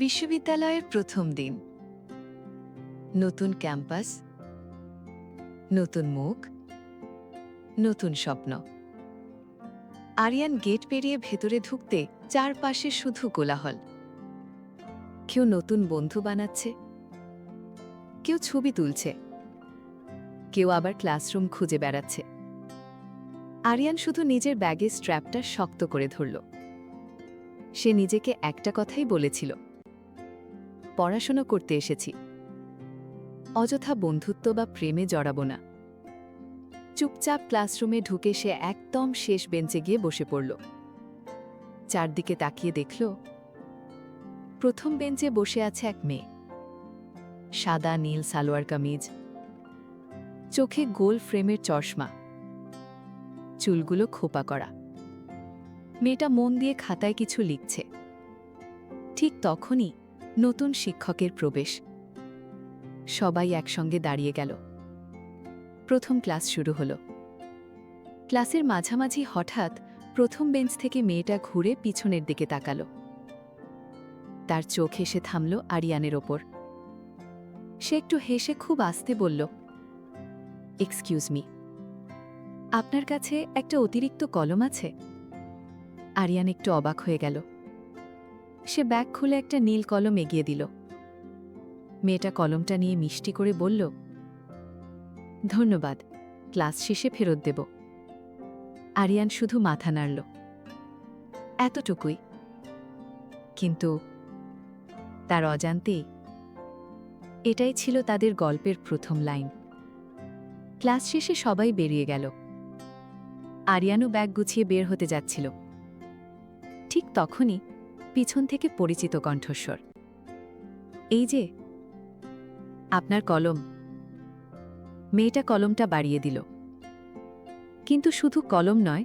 বিশ্ববিদ্যালয়ের প্রথম দিন। নতুন ক্যাম্পাস, নতুন মুখ, নতুন স্বপ্ন। আরিয়ান গেট পেরিয়ে ভেতরে ঢুকতে চারপাশে শুধু কোলাহল। কেউ নতুন বন্ধু বানাচ্ছে, কেউ ছবি তুলছে, কেউ আবার ক্লাসরুম খুঁজে বেড়াচ্ছে। আরিয়ান শুধু নিজের ব্যাগের স্ট্র্যাপটা শক্ত করে ধরল। সে নিজেকে একটা কথাই বলেছিল, পড়াশোনা করতে এসেছি, অযথা বন্ধুত্ব বা প্রেমে জড়াব না। চুপচাপ ক্লাসরুমে ঢুকে সে একদম শেষ বেঞ্চে গিয়ে বসে পড়ল। চারদিকে তাকিয়ে দেখল, প্রথম বেঞ্চে বসে আছে এক মেয়ে। সাদা নীল সালোয়ার কামিজ, চোখে গোল ফ্রেমের চশমা, চুলগুলো খোপা করা। মেয়েটা মন দিয়ে খাতায় কিছু লিখছে। ঠিক তখনই নতুন শিক্ষকের প্রবেশ। সবাই একসঙ্গে দাঁড়িয়ে গেল। প্রথম ক্লাস শুরু হলো। ক্লাসের মাঝামাঝি হঠাৎ প্রথম বেঞ্চ থেকে মেয়েটা ঘুরে পিছনের দিকে তাকালো। তার চোখ এসে থামল আরিয়ানের ওপর। সে একটু হেসে খুব আস্তে বলল, এক্সকিউজ মি, আপনার কাছে একটা অতিরিক্ত কলম আছে? আরিয়ান একটু অবাক হয়ে গেল। সে ব্যাগ খুলে একটা নীল কলম এগিয়ে দিল। মেয়েটা কলমটা নিয়ে মিষ্টি করে বলল, ধন্যবাদ, ক্লাস শেষে ফেরত দেব। আরিয়ান শুধু মাথা নাড়ল। এতটুকুই। কিন্তু তার অজান্তেই এটাই ছিল তাদের গল্পের প্রথম লাইন। ক্লাস শেষে সবাই বেরিয়ে গেল। আরিয়ানও ব্যাগ গুছিয়ে বের হতে যাচ্ছিল। ঠিক তখনই পিছন থেকে পরিচিত কণ্ঠস্বর, এই যে আপনার কলম। মেয়েটা কলমটা বাড়িয়ে দিল। কিন্তু শুধু কলম নয়,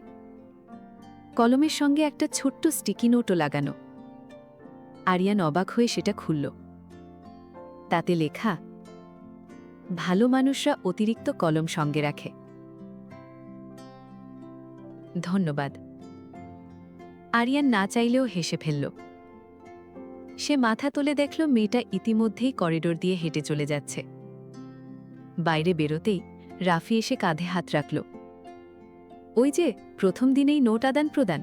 কলমের সঙ্গে একটা ছোট্ট স্টিকি নোটও লাগানো। আরিয়ান অবাক হয়ে সেটা খুলল। তাতে লেখা, ভালো মানুষরা অতিরিক্ত কলম সঙ্গে রাখে। ধন্যবাদ। আরিয়ান না চাইলেও হেসে ফেলল। সে মাথা তুলে দেখল মেয়েটা ইতিমধ্যেই করিডোর দিয়ে হেঁটে চলে যাচ্ছে। বাইরে বেরোতেই রাফি এসে কাঁধে হাত রাখল। ওই যে প্রথম দিনেই নোট আদান প্রদান।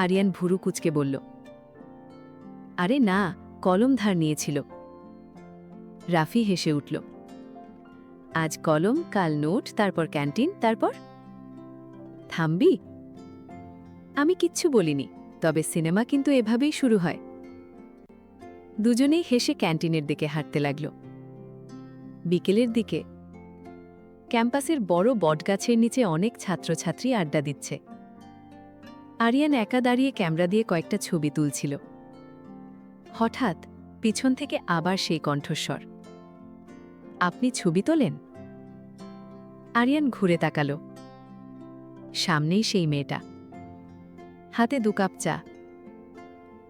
আরিয়ান ভুরু কুচকে বলল, আরে না, কলম ধার নিয়েছিল। রাফি হেসে উঠল। আজ কলম, কাল নোট, তারপর ক্যান্টিন, তারপর থামবি? আমি কিচ্ছু বলিনি, তবে সিনেমা কিন্তু এভাবেই শুরু হয়। দুজনেই হেসে ক্যান্টিনের দিকে হাঁটতে লাগল। বিকেলের দিকে ক্যাম্পাসের বড় বটগাছের নিচে অনেক ছাত্রছাত্রী আড্ডা দিচ্ছে। আরিয়ান একা দাঁড়িয়ে ক্যামেরা দিয়ে কয়েকটা ছবি তুলছিল। হঠাৎ পিছন থেকে আবার সেই কণ্ঠস্বর, আপনি ছবি তোলেন? আরিয়ান ঘুরে তাকাল। সামনেই সেই মেয়েটা, হাতে 2 কাপ চা।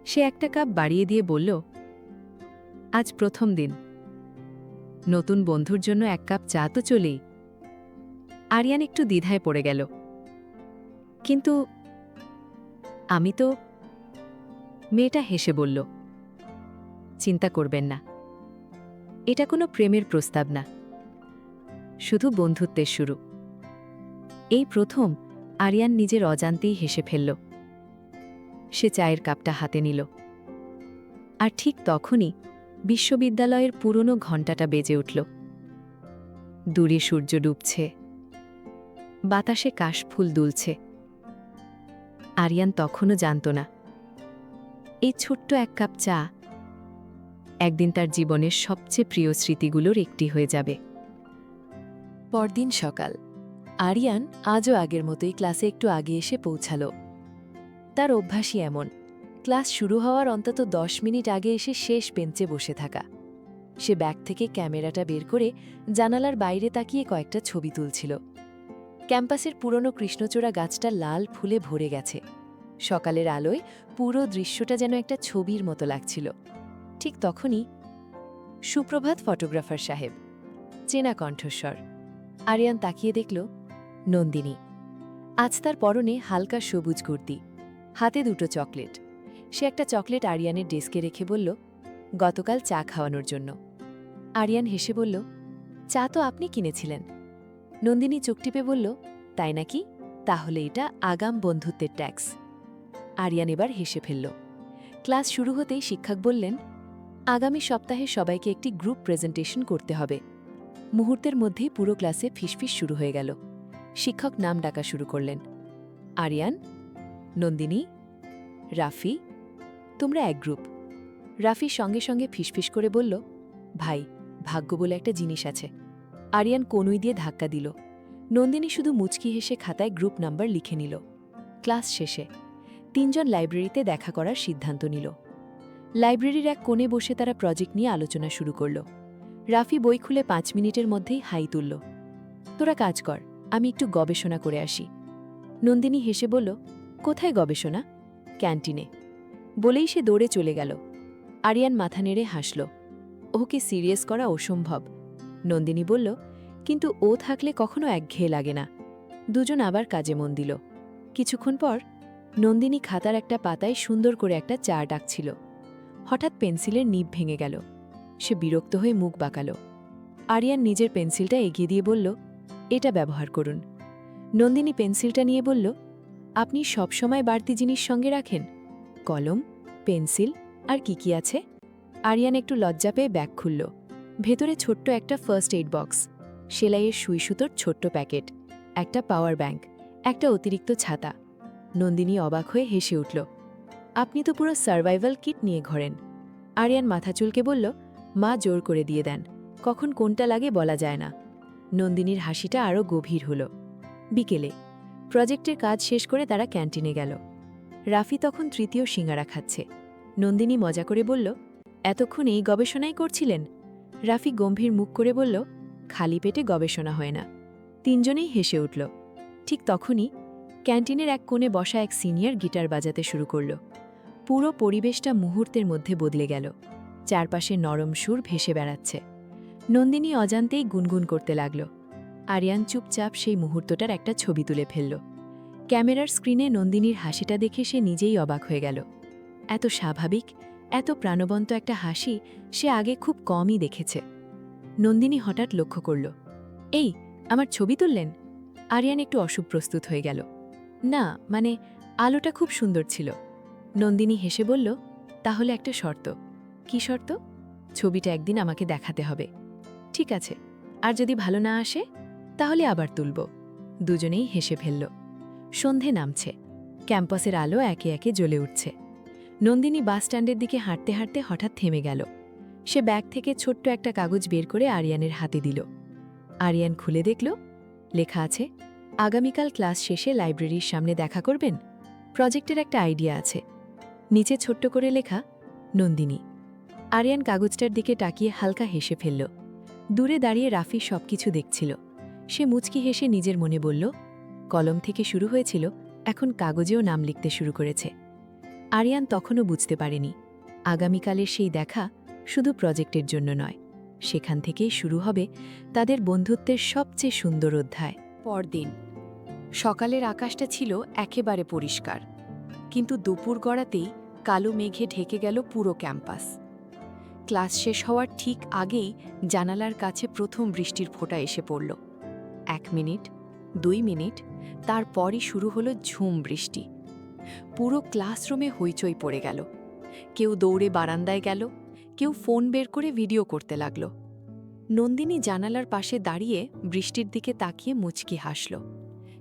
সে একটা কাপ বাড়িয়ে দিয়ে বলল, আজ প্রথম দিন, নতুন বন্ধুর জন্য 1 কাপ চা তো চলেই। আরিয়ান একটু দ্বিধায় পড়ে গেল। কিন্তু আমি তো। মেয়েটা হেসে বলল, চিন্তা করবেন না, এটা কোনো প্রেমের প্রস্তাব না, শুধু বন্ধুত্বের শুরু। এই প্রথম আরিয়ান নিজের অজান্তেই হেসে ফেলল। সে চায়ের কাপটা হাতে নিল। আর ঠিক তখনই বিশ্ববিদ্যালয়ের পুরনো ঘণ্টাটা বেজে উঠল। দূরে সূর্য ডুবছে, বাতাসে কাশফুল দুলছে। আরিয়ান তখনও জানত না, এই ছোট্ট 1 কাপ চা একদিন তার জীবনের সবচেয়ে প্রিয় স্মৃতিগুলোর একটি হয়ে যাবে। পরদিন সকাল। আরিয়ান আজও আগের মতোই ক্লাসে একটু আগে এসে পৌঁছাল। তার অভ্যাসই এমন, ক্লাস শুরু হওয়ার অন্তত 10 মিনিট আগে এসে শেষ বেঞ্চে বসে থাকা। সে ব্যাগ থেকে ক্যামেরাটা বের করে জানালার বাইরে তাকিয়ে কয়েকটা ছবি তুলছিল। ক্যাম্পাসের পুরনো কৃষ্ণচূড়া গাছটা লাল ফুলে ভরে গেছে। সকালের আলোয় পুরো দৃশ্যটা যেন একটা ছবির মতো লাগছিল। ঠিক তখনই, সুপ্রভাত ফটোগ্রাফার সাহেব, চেনা কণ্ঠস্বর। আরিয়ান তাকিয়ে দেখল, নন্দিনী। আজ তার পরনে হালকা সবুজ কুর্তি, হাতে 2 চকলেট। সে একটা চকলেট আরিয়ানের ডেস্কে রেখে বলল, গতকাল চা খাওয়ানোর জন্য। আরিয়ান হেসে বলল, চা তো আপনি কিনেছিলেন। নন্দিনী চোখ টিপে বলল, তাই নাকি? তাহলে এটা আগাম বন্ধুত্বের ট্যাক্স। আরিয়ান এবার হেসে ফেলল। ক্লাস শুরু হতেই শিক্ষক বললেন, আগামী সপ্তাহে সবাইকে একটি গ্রুপ প্রেজেন্টেশন করতে হবে। মুহূর্তের মধ্যেই পুরো ক্লাসে ফিসফিস শুরু হয়ে গেল। শিক্ষক নাম ডাকা শুরু করলেন, আরিয়ান, নন্দিনী, রাফি, তোমরা এক গ্রুপ। রাফি সঙ্গে সঙ্গে ফিসফিস করে বলল, ভাই, ভাগ্য বলে একটা জিনিস আছে। আরিয়ান কনুই দিয়ে ধাক্কা দিল। নন্দিনী শুধু মুচকি হেসে খাতায় গ্রুপ নাম্বার লিখে নিল। ক্লাস শেষে 3 জন লাইব্রেরিতে দেখা করার সিদ্ধান্ত নিল। লাইব্রেরির এক কোণে বসে তারা প্রজেক্ট নিয়ে আলোচনা শুরু করল। রাফি বই খুলে 5 মিনিটের মধ্যেই হাই তুলল, তোরা কাজ কর, আমি একটু গবেষণা করে আসি। নন্দিনী হেসে বলল, কোথায় গবেষণা? ক্যান্টিনে। বলেই সে দৌড়ে চলে গেল। আরিয়ান মাথা নেড়ে হাসল। ওকে সিরিয়াস করা অসম্ভব। নন্দিনী বলল, কিন্তু ও থাকলে কখনো একঘেয়ে লাগে না। দুজন আবার কাজে মন দিল। কিছুক্ষণ পর নন্দিনী খাতার একটা পাতায় সুন্দর করে একটা চা ডাকছিল। হঠাৎ পেন্সিলের নিব ভেঙে গেল। সে বিরক্ত হয়ে মুখ বাঁকাল। আরিয়ান নিজের পেন্সিলটা এগিয়ে দিয়ে বলল, এটা ব্যবহার করুন। নন্দিনী পেন্সিলটা নিয়ে বলল, আপনি সবসময় বাড়তি জিনিস সঙ্গে রাখেন? কলম, পেন্সিল আর কি কি আছে? আরিয়ান একটু লজ্জা পেয়ে ব্যাগ খুলল। ভেতরে ছোট্ট একটা ফার্স্ট এইড বক্স, সেলাইয়ের সুই সুতোর ছোট্ট প্যাকেট, একটা পাওয়ার ব্যাংক, একটা অতিরিক্ত ছাতা। নন্দিনী অবাক হয়ে হেসে উঠল, আপনি তো পুরো সার্ভাইভাল কিট নিয়ে ঘোরেন। আরিয়ান মাথা চুলকে বলল, মা জোর করে দিয়ে দেন, কখন কোনটা লাগে বলা যায় না। নন্দিনীর হাসিটা আরও গভীর হল। বিকেলে প্রজেক্টের কাজ শেষ করে তারা ক্যান্টিনে গেল। রাফি তখন তৃতীয় সিঙ্গারা খাচ্ছে। নন্দিনী মজা করে বলল, এতক্ষণ এই গবেষণাই করছিলেন? রাফি গম্ভীর মুখ করে বলল, খালি পেটে গবেষণা হয় না। 3 জনেই হেসে উঠল। ঠিক তখনই ক্যান্টিনের এক কোণে বসা এক সিনিয়র গিটার বাজাতে শুরু করল। পুরো পরিবেশটা মুহূর্তের মধ্যে বদলে গেল। চারপাশে নরম সুর ভেসে বেড়াচ্ছে। নন্দিনী অজান্তেই গুনগুন করতে লাগল। আরিয়ান চুপচাপ সেই মুহূর্তটার একটা ছবি তুলে ফেলল। ক্যামেরার স্ক্রিনে নন্দিনীর হাসিটা দেখে সে নিজেই অবাক হয়ে গেল। এত স্বাভাবিক, এত প্রাণবন্ত একটা হাসি সে আগে খুব কমই দেখেছে। নন্দিনী হঠাৎ লক্ষ্য করল, এই, আমার ছবি তুললেন? আরিয়ান একটু অসুপ্রস্তুত হয়ে গেল। না, মানে আলোটা খুব সুন্দর ছিল। নন্দিনী হেসে বলল, তাহলে একটা শর্ত। কি শর্ত? ছবিটা একদিন আমাকে দেখাতে হবে। ঠিক আছে, আর যদি ভালো না আসে তাহলে আবার তুলব। দুজনেই হেসে ফেলল। সন্ধে নামছে। ক্যাম্পাসের আলো একে একে জ্বলে উঠছে। নন্দিনী বাসস্ট্যান্ডের দিকে হাঁটতে হাঁটতে হঠাৎ থেমে গেল। সে ব্যাগ থেকে ছোট্ট একটা কাগজ বের করে আরিয়ানের হাতে দিল। আরিয়ান খুলে দেখল, লেখা আছে, আগামীকাল ক্লাস শেষে লাইব্রেরির সামনে দেখা করবেন। প্রজেক্টের একটা আইডিয়া আছে। নিচে ছোট্ট করে লেখা, নন্দিনী। আরিয়ান কাগজটার দিকে তাকিয়ে হালকা হেসে ফেলল। দূরে দাঁড়িয়ে রাফি সবকিছু দেখছিল। সে মুচকি হেসে নিজের মনে বলল, কলম থেকে শুরু হয়েছিল, এখন কাগজেও নাম লিখতে শুরু করেছে। আরিয়ান তখনও বুঝতে পারেনি, আগামীকালের সেই দেখা শুধু প্রজেক্টের জন্য নয়, সেখান থেকেই শুরু হবে তাদের বন্ধুত্বের সবচেয়ে সুন্দর অধ্যায়। পরদিন সকালের আকাশটা ছিল একেবারে পরিষ্কার, কিন্তু দুপুর গড়াতেই কালো মেঘে ঢেকে গেল পুরো ক্যাম্পাস। ক্লাস শেষ হওয়ার ঠিক আগেই জানালার কাছে প্রথম বৃষ্টির ফোঁটা এসে পড়ল। 1 মিনিট, 2 মিনিট, তারপরই শুরু হলো ঝুম বৃষ্টি। পুরো ক্লাসরুমে হইচই পড়ে গেল। কেউ দৌড়ে বারান্দায় গেল, কেউ ফোন বের করে ভিডিও করতে লাগল। নন্দিনী জানালার পাশে দাঁড়িয়ে বৃষ্টির দিকে তাকিয়ে মুচকি হাসল।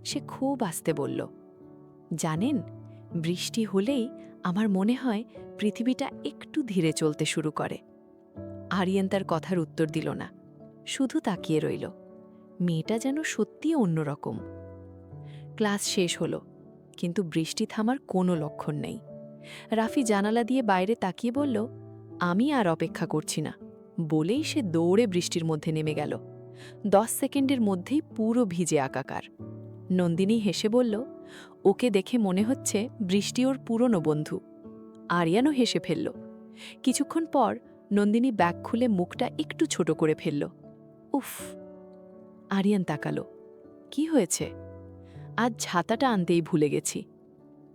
সে খুব আস্তে বলল, জানেন, বৃষ্টি হলেই আমার মনে হয় পৃথিবীটা একটু ধীরে চলতে শুরু করে। আরিয়ান তার কথার উত্তর দিল না, শুধু তাকিয়ে রইল। মেয়েটা যেন সত্যি অন্যরকম। ক্লাস শেষ হলো, কিন্তু বৃষ্টি থামার কোনো লক্ষণ নেই। রাফি জানালা দিয়ে বাইরে তাকিয়ে বলল, আমি আর অপেক্ষা করছি না, বলেই সে দৌড়ে বৃষ্টির মধ্যে নেমে গেল। 10 সেকেন্ডের মধ্যেই পুরো ভিজে একাকার। নন্দিনী হেসে বলল, ওকে দেখে মনে হচ্ছে বৃষ্টি ওর পুরনো বন্ধু। আরিয়ানও হেসে ফেলল। কিছুক্ষণ পর নন্দিনী ব্যাগ খুলে মুখটা একটু ছোট করে ফেলল। উফ! আরিয়ান তাকালো। কি হয়েছে? আজ ছাতাটা আনতেই ভুলে গেছি।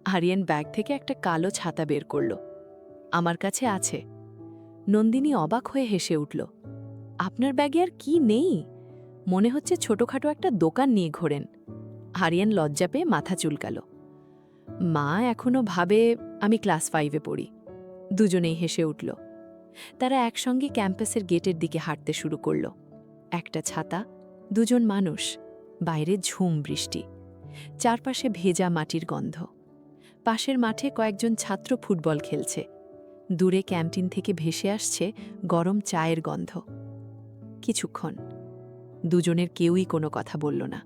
আরিয়ান ব্যাগ থেকে একটা কালো ছাতা বের করল। আমার কাছে আছে। নন্দিনী অবাক হয়ে হেসে উঠল। আপনার ব্যাগে আর কি নেই? মনে হচ্ছে ছোটখাটো একটা দোকান নিয়ে ঘোরেন। আরিয়ান লজ্জা পেয়ে মাথা চুলকাল। মা এখনো ভাবে আমি ক্লাস 5-এ পড়ি। দুজনেই হেসে উঠল। তারা একসঙ্গে ক্যাম্পাসের গেটের দিকে হাঁটতে শুরু করল। একটা ছাতা, দুজন মানুষ, বাইরে ঝুম বৃষ্টি, চারপাশে ভেজা মাটির গন্ধ। পাশের মাঠে কয়েকজন ছাত্র ফুটবল খেলছে। দূরে ক্যান্টিন থেকে ভেসে আসছে গরম চায়ের গন্ধ। কিছুক্ষণ দুজনের কেউই কোনো কথা বলল না।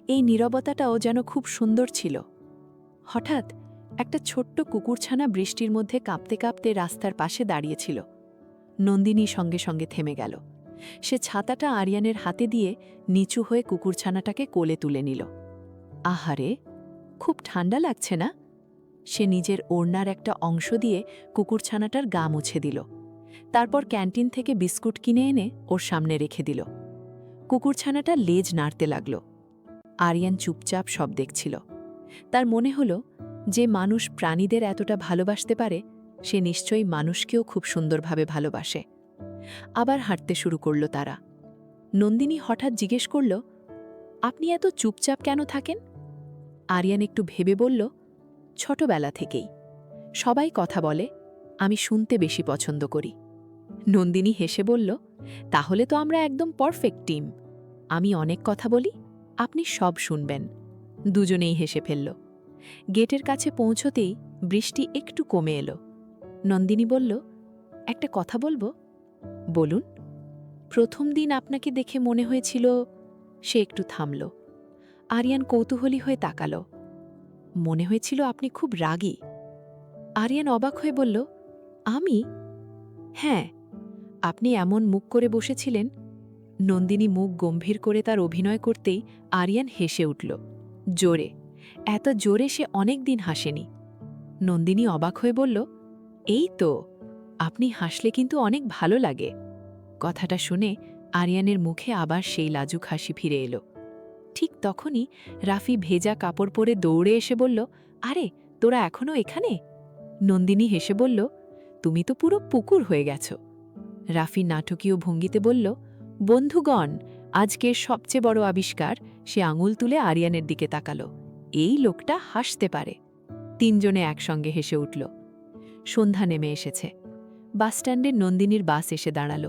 এই নীরবতাটাও যেন খুব সুন্দর ছিল। হঠাৎ একটা ছোট্ট কুকুরছানা বৃষ্টির মধ্যে কাঁপতে কাঁপতে রাস্তার পাশে দাঁড়িয়েছিল। নন্দিনী সঙ্গে সঙ্গে থেমে গেল। সে ছাতাটা আরিয়ানের হাতে দিয়ে নিচু হয়ে কুকুরছানাটাকে কোলে তুলে নিল। আহারে, খুব ঠান্ডা লাগছে না? সে নিজের ওড়নার একটা অংশ দিয়ে কুকুরছানাটার গা মুছে দিল। তারপর ক্যান্টিন থেকে বিস্কুট কিনে এনে ওর সামনে রেখে দিল। কুকুরছানাটা লেজ নাড়তে লাগল। আরিয়ান চুপচাপ সব দেখছিল। তার মনে হল, যে মানুষ প্রাণীদের এতটা ভালোবাসতে পারে সে নিশ্চয়ই মানুষকেও খুব সুন্দরভাবে ভালোবাসে। আবার হাঁটতে শুরু করল তারা। নন্দিনী হঠাৎ জিজ্ঞেস করল, আপনি এত চুপচাপ কেন থাকেন? আরিয়ান একটু ভেবে বলল, ছোটবেলা থেকেই। সবাই কথা বলে, আমি শুনতে বেশি পছন্দ করি। নন্দিনী হেসে বলল, তাহলে তো আমরা একদম পারফেক্ট টিম। আমি অনেক কথা বলি, আপনি সব শুনবেন। দুজনেই হেসে ফেলল। গেটের কাছে পৌঁছতেই বৃষ্টি একটু কমে এলো। নন্দিনী বলল, একটা কথা বলবো? বলুন। প্রথম দিন আপনাকে দেখে মনে হয়েছিল। সে একটু থামল। আরিয়ান কৌতূহলী হয়ে তাকাল। মনে হয়েছিল আপনি খুব রাগী। আরিয়ান অবাক হয়ে বলল, আমি? হ্যাঁ, আপনি এমন মুখ করে বসেছিলেন। নন্দিনী মুখ গম্ভীর করে তার অভিনয় করতেই আরিয়ান হেসে উঠল, জোরে। এত জোরে সে অনেক দিন হাসেনি। নন্দিনী অবাক হয়ে বলল, এই তো, আপনি হাসলে কিন্তু অনেক ভালো লাগে। কথাটা শুনে আরিয়ানের মুখে আবার সেই লাজুক হাসি ফিরে এলো। ঠিক তখনই রাফি ভেজা কাপড় পরে দৌড়ে এসে বলল, আরে তোরা এখনও এখানে? নন্দিনী হেসে বলল, তুমি তো পুরো পুকুর হয়ে গেছ। রাফি নাটকীয় ভঙ্গিতে বলল, বন্ধুগণ, আজকের সবচেয়ে বড় আবিষ্কার। সে আঙুল তুলে আরিয়ানের দিকে তাকাল। এই লোকটা হাসতে পারে। তিনজনে একসঙ্গে হেসে উঠল। সন্ধ্যা নেমে এসেছে। বাসস্ট্যান্ডে নন্দিনীর বাস এসে দাঁড়াল।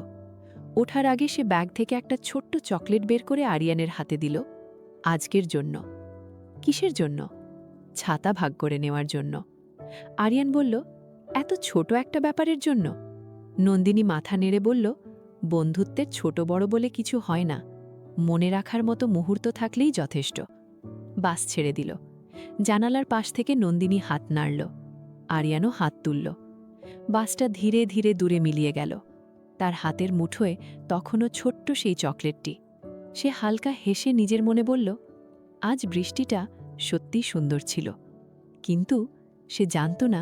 ওঠার আগে সে ব্যাগ থেকে একটা ছোট্ট চকলেট বের করে আরিয়ানের হাতে দিল। আজকের জন্য। কিসের জন্য? ছাতা ভাগ করে নেওয়ার জন্য। আরিয়ান বলল, এত ছোট একটা ব্যাপারের জন্য? নন্দিনী মাথা নেড়ে বলল, বন্ধুত্বের ছোট বড় বলে কিছু হয় না। মনে রাখার মতো মুহূর্ত থাকলেই যথেষ্ট। বাস ছেড়ে দিল। জানালার পাশ থেকে নন্দিনী হাত নাড়ল। আরিয়ানও হাত তুলল। বাসটা ধীরে ধীরে দূরে মিলিয়ে গেল। তার হাতের মুঠোয় তখনও ছোট্ট সেই চকলেটটি। সে হালকা হেসে নিজের মনে বলল, আজ বৃষ্টিটা সত্যি সুন্দর ছিল। কিন্তু সে জানত না,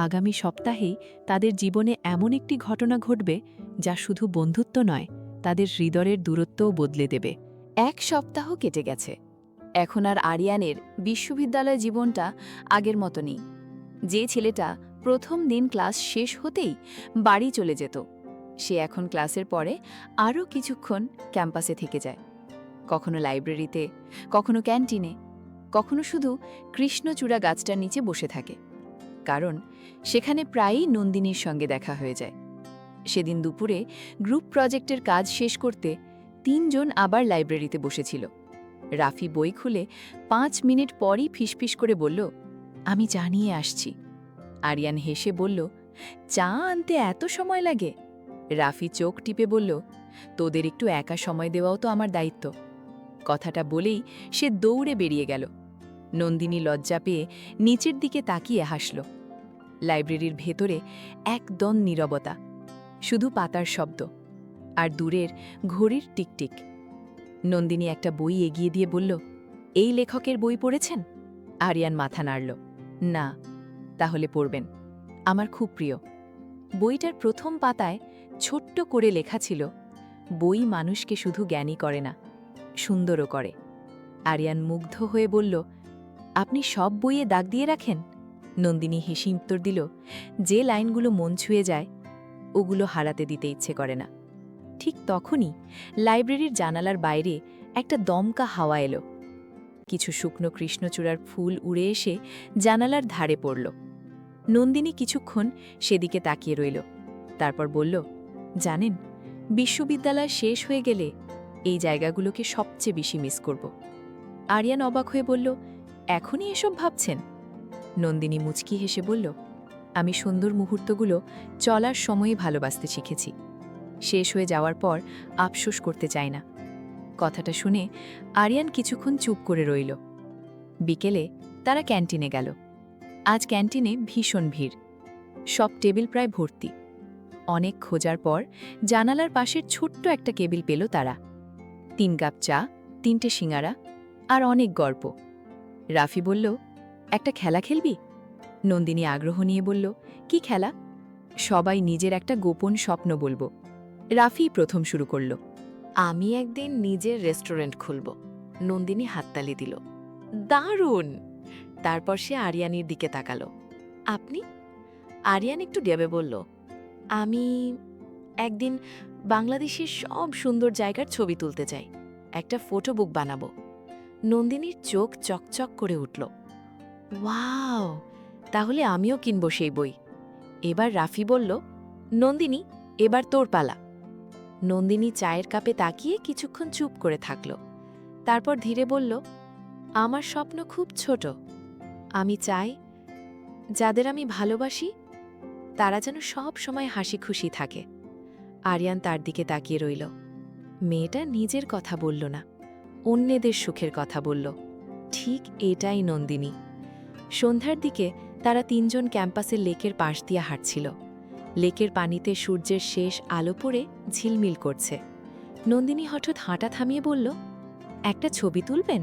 আগামী সপ্তাহেই তাদের জীবনে এমন একটি ঘটনা ঘটবে যা শুধু বন্ধুত্ব নয়, তাদের হৃদয়ের দূরত্বও বদলে দেবে। 1 সপ্তাহ কেটে গেছে। এখন আর আরিয়ানের বিশ্ববিদ্যালয় জীবনটা আগের মতো নেই। যে ছেলেটা প্রথম দিন ক্লাস শেষ হতেই বাড়ি চলে যেত, সে এখন ক্লাসের পরে আরও কিছুক্ষণ ক্যাম্পাসে থেকে যায়। কখনো লাইব্রেরিতে, কখনো ক্যান্টিনে, কখনো শুধু কৃষ্ণচূড়া গাছটার নিচে বসে থাকে। কারণ সেখানে প্রায়ই নন্দিনীর সঙ্গে দেখা হয়ে যায়। সেদিন দুপুরে গ্রুপ প্রজেক্টের কাজ শেষ করতে 3 জন আবার লাইব্রেরিতে বসেছিল। রাফি বই খুলে 5 মিনিট পরই ফিসফিস করে বলল, আমি চা নিয়ে আসছি। আরিয়ান হেসে বলল, চা আনতে এত সময় লাগে? রাফি চোখ টিপে বলল, তোদের একটু একা সময় দেওয়াও তো আমার দায়িত্ব। কথাটা বলেই সে দৌড়ে বেরিয়ে গেল। নন্দিনী লজ্জা পেয়ে নিচের দিকে তাকিয়ে হাসল। লাইব্রেরির ভেতরে একদম নীরবতা, শুধু পাতার শব্দ আর দূরের ঘড়ির টিকটিক। নন্দিনী একটা বই এগিয়ে দিয়ে বলল, এই লেখকের বই পড়েছেন? আরিয়ান মাথা নাড়ল, না। তাহলে পড়বেন, আমার খুব প্রিয়। বইটার প্রথম পাতায় ছোট্ট করে লেখা ছিল, বই মানুষকে শুধু জ্ঞানী করে না, সুন্দরও করে। আরিয়ান মুগ্ধ হয়ে বলল, আপনি সব বইয়ে দাগ দিয়ে রাখেন? নন্দিনী হেসে উত্তর দিল, যে লাইনগুলো মন ছুঁয়ে যায় ওগুলো হারাতে দিতে ইচ্ছে করে না। ঠিক তখনই লাইব্রেরির জানালার বাইরে একটা দমকা হাওয়া এলো। কিছু শুকনো কৃষ্ণচূড়ার ফুল উড়ে এসে জানালার ধারে পড়ল। নন্দিনী কিছুক্ষণ সেদিকে তাকিয়ে রইল, তারপর বলল, জানেন, বিশ্ববিদ্যালয় শেষ হয়ে গেলে এই জায়গাগুলোকে সবচেয়ে বেশি মিস করব। আরিয়ান অবাক হয়ে বলল, এখনই এসব ভাবছেন? নন্দিনী মুচকি হেসে বলল, আমি সুন্দর মুহূর্তগুলো চলার সময়ই ভালোবাসতে শিখেছি। শেষ হয়ে যাওয়ার পর আফসোস করতে চাই না। কথাটা শুনে আরিয়ান কিছুক্ষণ চুপ করে রইল। বিকেলে তারা ক্যান্টিনে গেল। আজ ক্যান্টিনে ভীষণ ভিড়, সব টেবিল প্রায় ভর্তি। অনেক খোঁজার পর জানালার পাশের ছোট্ট একটা কেবিল পেল তারা। 3 কাপ চা, 3টে সিঙাড়া আর অনেক গল্প। রাফি বলল, একটা খেলা খেলবি? নন্দিনী আগ্রহ নিয়ে বলল, কি খেলা? সবাই নিজের একটা গোপন স্বপ্ন বলবো। রাফি প্রথম শুরু করল, আমি একদিন নিজের রেস্টুরেন্ট খুলব। নন্দিনী হাততালি দিল, দারুণ! তারপর সে আরিয়ানির দিকে তাকালো। আপনি? আরিয়ান একটু ডেবে বলল, আমি একদিন বাংলাদেশের সব সুন্দর জায়গার ছবি তুলতে চাই, একটা ফটো বুক বানাবো। নন্দিনীর চোখ চকচক করে উঠল। ওয়াও, তাহলে আমিও কিনব সেই বই। এবার রাফি বলল, নন্দিনী, এবার তোর পালা। নন্দিনী চায়ের কাপে তাকিয়ে কিছুক্ষণ চুপ করে থাকল। তারপর ধীরে বলল, আমার স্বপ্ন খুব ছোট। আমি চাই যাদের আমি ভালোবাসি তারা যেন সব সময় হাসি খুশি থাকে। আরিয়ান তার দিকে তাকিয়ে রইল। মেয়েটা নিজের কথা বলল না, অন্যদের সুখের কথা বলল। ঠিক এটাই নন্দিনী। সন্ধ্যার দিকে তারা 3 জন ক্যাম্পাসের লেকের পাশ দিয়ে হাঁটছিল। লেকের পানিতে সূর্যের শেষ আলো পড়ে ঝিলমিল করছে। নন্দিনী হঠাৎ হাঁটা থামিয়ে বলল, একটা ছবি তুলবেন?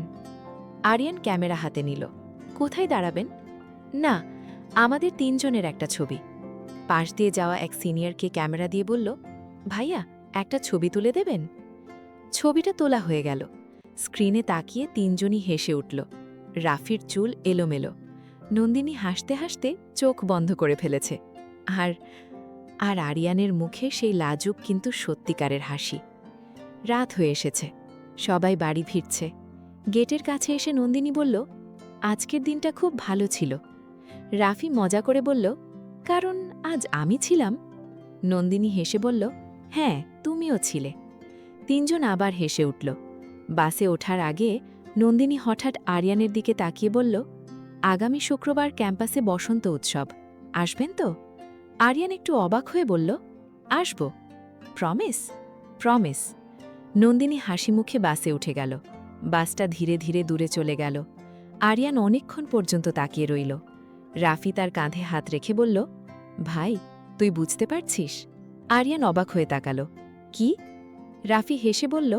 আরিয়ান ক্যামেরা হাতে নিল। কোথায় দাঁড়াবেন? না, আমাদের 3 জনের একটা ছবি। পাশ দিয়ে যাওয়া এক সিনিয়রকে ক্যামেরা দিয়ে বলল, ভাইয়া, একটা ছবি তুলে দেবেন? ছবিটা তোলা হয়ে গেল। স্ক্রিনে তাকিয়ে 3 জনই হেসে উঠল। রাফির চুল এলোমেলো। নন্দিনী হাসতে হাসতে চোখ বন্ধ করে ফেলেছে। আর আর আরিয়ানের মুখে সেই লাজুক কিন্তু সত্যিকারের হাসি। রাত হয়ে এসেছে, সবাই বাড়ি ফিরছে। গেটের কাছে এসে নন্দিনী বলল, আজকের দিনটা খুব ভালো ছিল। রাফি মজা করে বলল, কারণ আজ আমি ছিলাম। নন্দিনী হেসে বলল, হ্যাঁ, তুমিও ছিলে। 3 জন আবার হেসে উঠল। বাসে ওঠার আগে নন্দিনী হঠাৎ আরিয়ানের দিকে তাকিয়ে বলল, আগামী শুক্রবার ক্যাম্পাসে বসন্ত উৎসব, আসবেন তো? আরিয়ান একটু অবাক হয়ে বলল, আসব। প্রমিস? প্রমিস। নন্দিনী হাসি মুখে বাসে উঠে গেল। বাসটা ধীরে ধীরে দূরে চলে গেল। আরিয়ান অনেকক্ষণ পর্যন্ত তাকিয়ে রইল। রাফি তার কাঁধে হাত রেখে বলল, ভাই, তুই বুঝতে পারছিস? আরিয়ান অবাক হয়ে তাকালো। কি? রাফি হেসে বলল,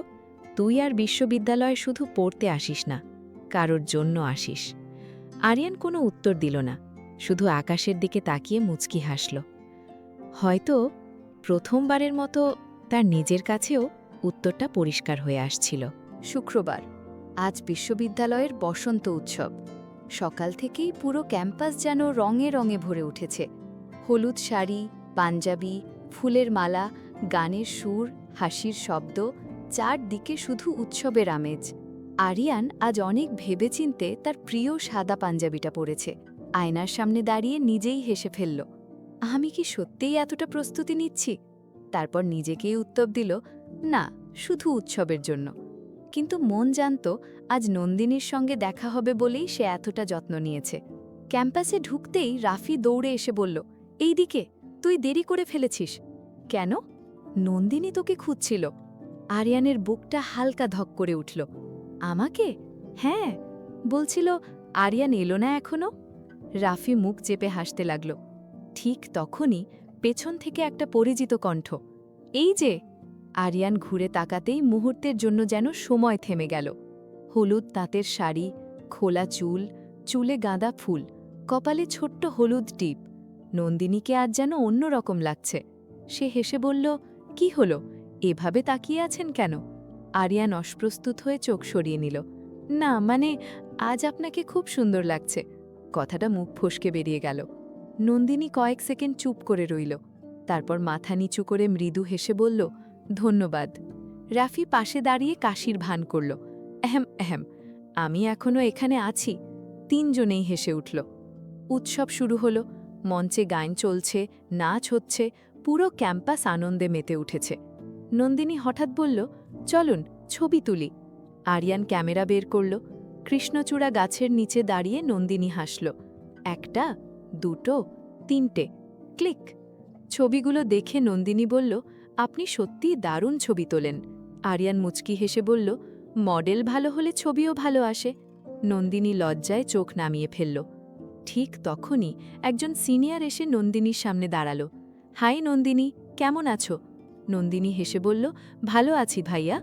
তুই আর বিশ্ববিদ্যালয়ে শুধু পড়তে আসিস না, কারোর জন্য আসিস। আরিয়ান কোনো উত্তর দিল না, শুধু আকাশের দিকে তাকিয়ে মুচকি হাসল। হয়তো প্রথমবারের মতো তার নিজের কাছেও উত্তরটা পরিষ্কার হয়ে আসছিল। শুক্রবার, আজ বিশ্ববিদ্যালয়ের বসন্ত উৎসব। সকাল থেকেই পুরো ক্যাম্পাস যেন রঙে রঙে ভরে উঠেছে। হলুদ শাড়ি, পাঞ্জাবি, ফুলের মালা, গানের সুর, হাসির শব্দ, চারদিকে শুধু উৎসবের আমেজ। আরিয়ান আজ অনেক ভেবেচিন্তে তার প্রিয় সাদা পাঞ্জাবিটা পরেছে। আয়নার সামনে দাঁড়িয়ে নিজেই হেসে ফেলল। আমি কি সত্যিই এতটা প্রস্তুতি নিচ্ছি? তারপর নিজেকেই উত্তর দিল, না, শুধু উৎসবের জন্য। কিন্তু মন জানত আজ নন্দিনীর সঙ্গে দেখা হবে বলেই সে এতটা যত্ন নিয়েছে। ক্যাম্পাসে ঢুকতেই রাফি দৌড়ে এসে বলল, এই দিকে, তুই দেরি করে ফেলেছিস। কেন? নন্দিনী তোকে খুঁজছিল। আরিয়ানের বুকটা হালকা ধক করে উঠল। আমাকে? হ্যাঁ, বলছিল আরিয়ান এলো না এখনো। রাফি মুখ চেপে হাসতে লাগল। ঠিক তখনই পেছন থেকে একটা পরিচিত কণ্ঠ, এই যে! আরিয়ান ঘুরে তাকাতেই মুহূর্তের জন্য যেন সময় থেমে গেল। হলুদ তাঁতের শাড়ি, খোলা চুল, চুলে গাঁদা ফুল, কপালে ছোট্ট হলুদ টিপ। নন্দিনীকে আজ যেন অন্যরকম লাগছে। সে হেসে বলল, কি হলো, এভাবে তাকিয়ে আছেন কেন? আরিয়ান অস্প্রস্তুত হয়ে চোখ সরিয়ে নিল। না, মানে, আজ আপনাকে খুব সুন্দর লাগছে। কথাটা মুখ ফসকে বেরিয়ে গেল। নন্দিনী কয়েক সেকেন্ড চুপ করে রইল, তারপর মাথা নিচু করে মৃদু হেসে বলল, ধন্যবাদ। রাফি পাশে দাঁড়িয়ে কাশির ভান করল, এহেম এহেম, আমি এখনো এখানে আছি। তিনজনেই হেসে উঠল। উৎসব শুরু হলো, মঞ্চে গান চলছে, নাচ হচ্ছে, পুরো ক্যাম্পাস আনন্দে মেতে উঠেছে। নন্দিনী হঠাৎ বলল, চলুন ছবি তুলি। আরিয়ান ক্যামেরা বের করল। কৃষ্ণচূড়া গাছের নিচে দাঁড়িয়ে নন্দিনী হাসল। একটা, দুটো, তিনটে, ক্লিক। ছবিগুলো দেখে নন্দিনী বলল, আপনি সত্যিই দারুণ ছবি তোলেন। আরিয়ান মুচকি হেসে বলল, মডেল ভালো হলে ছবিও ভালো আসে। নন্দিনী লজ্জায় চোখ নামিয়ে ফেলল। ঠিক তখনই একজন সিনিয়র এসে নন্দিনীর সামনে দাঁড়াল। হাই নন্দিনী, কেমন আছো? নন্দিনী হেসে বলল, ভালো আছি ভাইয়া।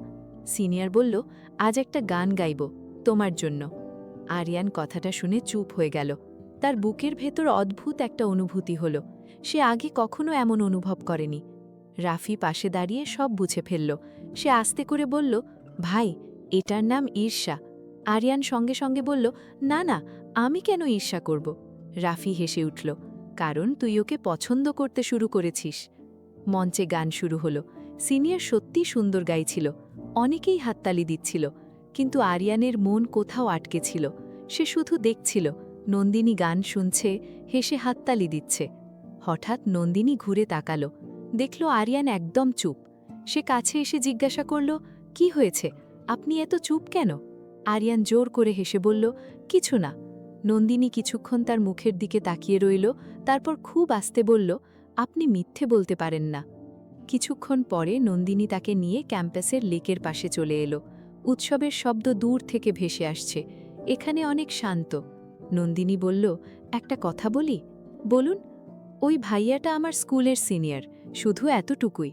সিনিয়র বলল, আজ একটা গান গাইব, তোমার জন্য। আরিয়ান কথাটা শুনে চুপ হয়ে গেল। তার বুকের ভেতর অদ্ভুত একটা অনুভূতি হল। সে আগে কখনো এমন অনুভব করেনি। রাফি পাশে দাঁড়িয়ে সব বুঝে ফেলল। সে আস্তে করে বলল, ভাই, এটার নাম ঈর্ষা। আরিয়ান সঙ্গে সঙ্গে বলল, না না, আমি কেন ঈর্ষা করব? রাফি হেসে উঠল, কারণ তুই ওকে পছন্দ করতে শুরু করেছিস। মঞ্চে গান শুরু হলো। সিনিয়র সত্যি সুন্দর গাইছিল, অনেকেই হাততালি দিচ্ছিল, কিন্তু আরিয়ানের মন কোথাও আটকে ছিল। সে শুধু দেখছিল, নন্দিনী গান শুনছে, হেসে হাততালি দিচ্ছে। হঠাৎ নন্দিনী ঘুরে তাকাল, দেখল আরিয়ান একদম চুপ। সে কাছে এসে জিজ্ঞাসা করল, কি হয়েছে, আপনি এত চুপ কেন? আরিয়ান জোর করে হেসে বলল, কিছু না। নন্দিনী কিছুক্ষণ তার মুখের দিকে তাকিয়ে রইল, তারপর খুব আস্তে বলল, আপনি মিথ্যে বলতে পারেন না। কিছুক্ষণ পরে নন্দিনী তাকে নিয়ে ক্যাম্পাসের লেকের পাশে চলে এলো। উৎসবের শব্দ দূর থেকে ভেসে আসছে। এখানে অনেক শান্ত। নন্দিনী বলল, একটা কথা বলি? বলুন। ওই ভাইয়াটা আমার স্কুলের সিনিয়র, শুধু এতটুকুই।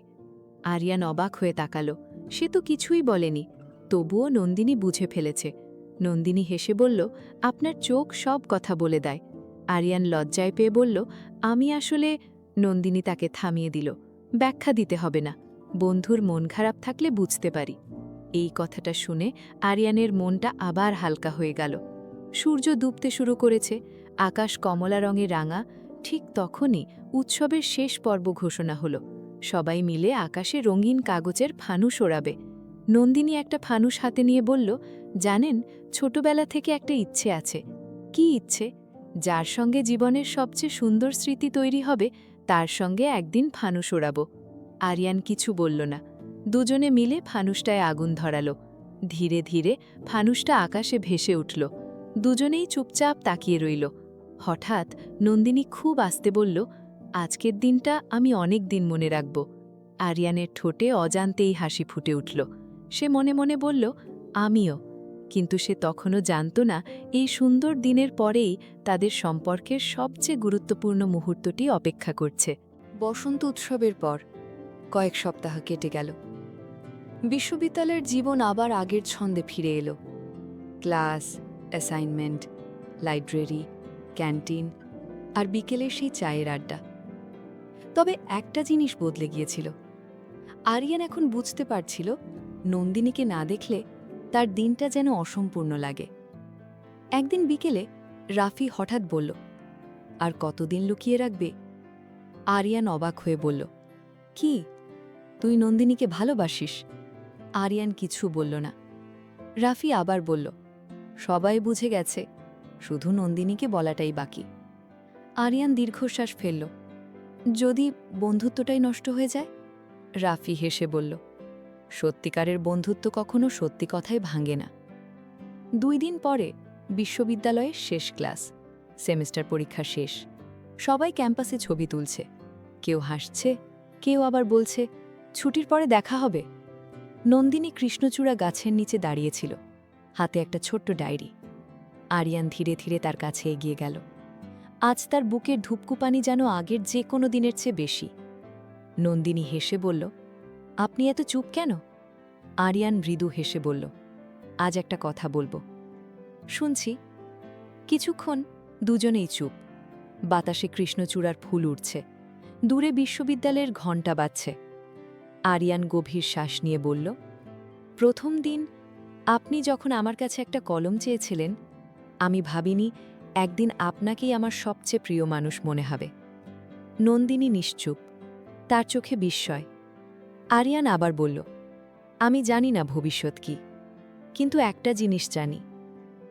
আরিয়ান অবাক হয়ে তাকালো। সে তো কিছুই বলেনি, তবুও নন্দিনী বুঝে ফেলেছে। নন্দিনী হেসে বলল, আপনার চোখ সব কথা বলে দেয়। আরিয়ান লজ্জায় পেয়ে বলল, আমি আসলে। নন্দিনী তাকে থামিয়ে দিল, ব্যাখ্যা দিতে হবে না, বন্ধুর মন খারাপ থাকলে বুঝতে পারি। এই কথাটা শুনে আরিয়ানের মনটা আবার হালকা হয়ে গেল। সূর্য ডুবতে শুরু করেছে, আকাশ কমলা রঙে রাঙা। ঠিক তখনই উৎসবের শেষ পর্ব ঘোষণা হলো। সবাই মিলে আকাশে রঙিন কাগজের ফানুস ওড়াবে। নন্দিনী একটা ফানুস হাতে নিয়ে বলল, জানেন, ছোটবেলা থেকে একটা ইচ্ছে আছে। কি ইচ্ছে? যার সঙ্গে জীবনের সবচেয়ে সুন্দর স্মৃতি তৈরি হবে, তার সঙ্গে একদিন ফানুস ওড়াব। আরিয়ান কিছু বলল না। দুজনে মিলে ফানুসটায় আগুন ধরালো। ধীরে ধীরে ফানুসটা আকাশে ভেসে উঠল। দুজনেই চুপচাপ তাকিয়ে রইল। হঠাৎ নন্দিনী খুব আস্তে বলল, আজকের দিনটা আমি অনেক দিন মনে রাখব। আরিয়ানের ঠোঁটে অজান্তেই হাসি ফুটে উঠল। সে মনে মনে বলল, আমিও। কিন্তু সে তখনও জানত না, এই সুন্দর দিনের পরেই তাদের সম্পর্কের সবচেয়ে গুরুত্বপূর্ণ মুহূর্তটি অপেক্ষা করছে। বসন্ত উৎসবের পর কয়েক সপ্তাহ কেটে গেল। বিশ্ববিদ্যালয়ের জীবন আবার আগের ছন্দে ফিরে এলো। ক্লাস, অ্যাসাইনমেন্ট, লাইব্রেরি, ক্যান্টিন আর বিকেলের সেই চায়ের আড্ডা। তবে একটা জিনিস বদলে গিয়েছিল। আরিয়ান এখন বুঝতে পারছিল, নন্দিনীকে না দেখলে তার দিনটা যেন অসম্পূর্ণ লাগে। একদিন বিকেলে রাফি হঠাৎ বলল, আর কতদিন লুকিয়ে রাখবে? আরিয়ান অবাক হয়ে বলল, কি, তুই নন্দিনীকে ভালোবাসিস? আরিয়ান কিছু বলল না। রাফি আবার বলল, সবাই বুঝে গেছে, শুধু নন্দিনীকে বলাটাই বাকি। আরিয়ান দীর্ঘশ্বাস ফেলল, যদি বন্ধুত্বটাই নষ্ট হয়ে যায়? রাফি হেসে বলল, সত্যিকারের বন্ধুত্ব কখনো সত্যি কথায় ভাঙে না। 2 দিন পরে বিশ্ববিদ্যালয়ের শেষ ক্লাস, সেমিস্টার পরীক্ষা শেষ। সবাই ক্যাম্পাসে ছবি তুলছে। কেউ হাসছে, কেউ আবার বলছে, ছুটির পরে দেখা হবে। নন্দিনী কৃষ্ণচূড়া গাছের নিচে দাঁড়িয়েছিল, হাতে একটা ছোট্ট ডায়েরি। আরিয়ান ধীরে ধীরে তার কাছে এগিয়ে গেল। আজ তার বুকের ধূপকুপানি যেন আগের যে কোনো দিনের চেয়ে বেশি। নন্দিনী হেসে বলল, আপনি এত চুপ কেন? আরিয়ান মৃদু হেসে বলল, আজ একটা কথা বলবো। শুনছি। কিছুক্ষণ দুজনেই চুপ। বাতাসে কৃষ্ণচূড়ার ফুল উড়ছে, দূরে বিশ্ববিদ্যালয়ের ঘণ্টা বাজছে। আরিয়ান গভীর শ্বাস নিয়ে বলল, প্রথম দিন আপনি যখন আমার কাছে একটা কলম চেয়েছিলেন, আমি ভাবিনি একদিন আপনাকেই আমার সবচেয়ে প্রিয় মানুষ মনে হবে। নন্দিনী নিশ্চুপ, তার চোখে বিস্ময়। আরিয়ান আবার বলল, আমি জানি না ভবিষ্যৎ কি, কিন্তু একটা জিনিস জানি,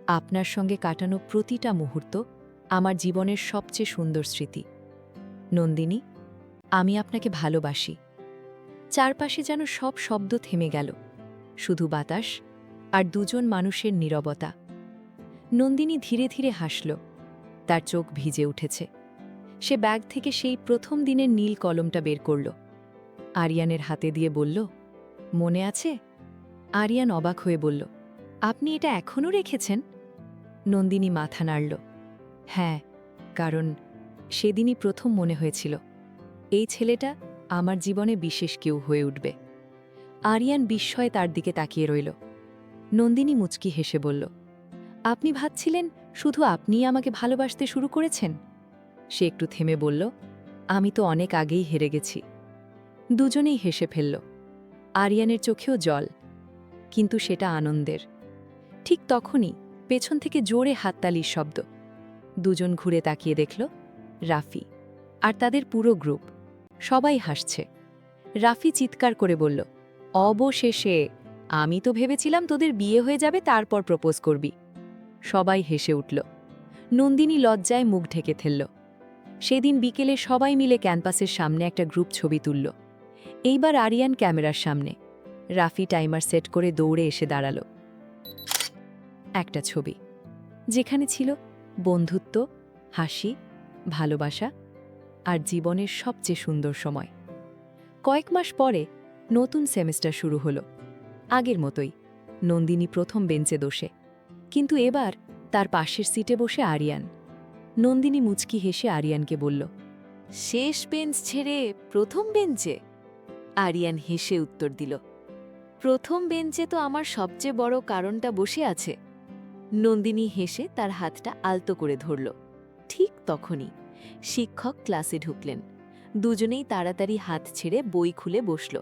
আপনার সঙ্গে কাটানো প্রতিটা মুহূর্ত আমার জীবনের সবচেয়ে সুন্দর স্মৃতি। নন্দিনী, আমি আপনাকে ভালোবাসি। চারপাশে যেন সব শব্দ থেমে গেল, শুধু বাতাস আর দুজন মানুষের নীরবতা। নন্দিনী ধীরে ধীরে হাসল, তার চোখ ভিজে উঠেছে। সে ব্যাগ থেকে সেই প্রথম দিনের নীল কলমটা বের করল, আরিয়ানের হাতে দিয়ে বলল, মনে আছে? আরিয়ান অবাক হয়ে বলল, আপনি এটা এখনও রেখেছেন? নন্দিনী মাথা নাড়ল। হ্যাঁ, কারণ সেদিনই প্রথম মনে হয়েছিল এই ছেলেটা আমার জীবনে বিশেষ কেউ হয়ে উঠবে। আরিয়ান বিস্ময়ে তার দিকে তাকিয়ে রইল। নন্দিনী মুচকি হেসে বলল, আপনি ভাবছিলেন শুধু আপনিই আমাকে ভালোবাসতে শুরু করেছেন? সে একটু থেমে বলল, আমি তো অনেক আগেই হেরে গেছি। দুজনেই হেসে ফেলল। আরিয়ানের চোখেও জল, কিন্তু সেটা আনন্দের। ঠিক তখনই পেছন থেকে জোরে হাততালির শব্দ। দুজন ঘুরে তাকিয়ে দেখল রাফি আর তাদের পুরো গ্রুপ। সবাই হাসছে। রাফি চিৎকার করে বলল, অবশেষে! আমি তো ভেবেছিলাম তোদের বিয়ে হয়ে যাবে, তারপর প্রপোজ করবি। সবাই হেসে উঠল। নন্দিনী লজ্জায় মুখ ঢেকে ফেলল। সেদিন বিকেলে সবাই মিলে ক্যাম্পাসের সামনে একটা গ্রুপ ছবি তুলল। এইবার আরিয়ান ক্যামেরার সামনে। রাফি টাইমার সেট করে দৌড়ে এসে দাঁড়াল। একটা ছবি, যেখানে ছিল বন্ধুত্ব, হাসি, ভালোবাসা আর জীবনের সবচেয়ে সুন্দর সময়। কয়েক মাস পরে নতুন সেমেস্টার শুরু হলো। আগের মতোই নন্দিনী প্রথম বেঞ্চে বসে, কিন্তু এবার তার পাশের সিটে বসে আরিয়ান। নন্দিনী মুচকি হেসে আরিয়ানকে বলল, শেষ বেঞ্চ ছেড়ে প্রথম বেঞ্চে? আরিয়ান হেসে উত্তর দিল, প্রথম বেঞ্চে তো আমার সবচেয়ে বড় কারণটা বসে আছে। নন্দিনী হেসে তার হাতটা আলতো করে ধরল। ঠিক তখনই শিক্ষক ক্লাসে ঢুকলেন। দুজনেই তাড়াতাড়ি হাত ছেড়ে বই খুলে বসল।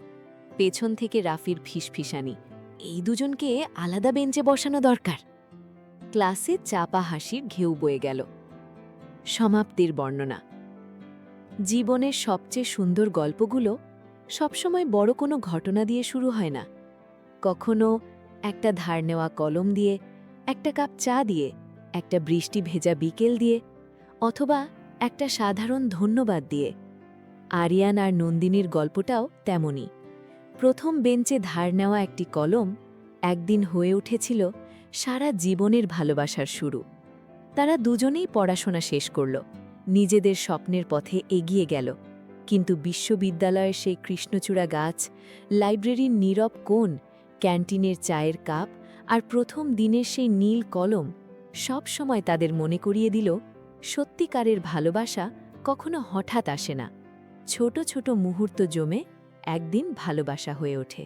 পেছন থেকে রাফির ফিসফিসানি, এই দুজনকে আলাদা বেঞ্চে বসানো দরকার। ক্লাসে চাপা হাসির ঘেউ বয়ে গেল। সমাপ্তির বর্ণনা। জীবনের সবচেয়ে সুন্দর গল্পগুলো সবসময় বড় কোনো ঘটনা দিয়ে শুরু হয় না। কখনো একটা ধার নেওয়া কলম দিয়ে, একটা কাপ চা দিয়ে, একটা বৃষ্টি ভেজা বিকেল দিয়ে, অথবা একটা সাধারণ ধন্যবাদ দিয়ে। আরিয়ান আর নন্দিনীর গল্পটাও তেমনই। প্রথম বেঞ্চে ধার নেওয়া একটি কলম একদিন হয়ে উঠেছিল সারা জীবনের ভালোবাসার শুরু। তারা দুজনেই পড়াশোনা শেষ করল, নিজেদের স্বপ্নের পথে এগিয়ে গেল। কিন্তু বিশ্ববিদ্যালয়ের সেই কৃষ্ণচূড়া গাছ, লাইব্রেরির নীরব কোণ, ক্যান্টিনের চায়ের কাপ আর প্রথম দিনের সেই নীল কলম সব সময় তাদের মনে করিয়ে দিল, সত্যিকারের ভালোবাসা কখনো হঠাৎ আসে না। ছোট ছোট মুহূর্ত জমে একদিন ভালোবাসা হয়ে ওঠে।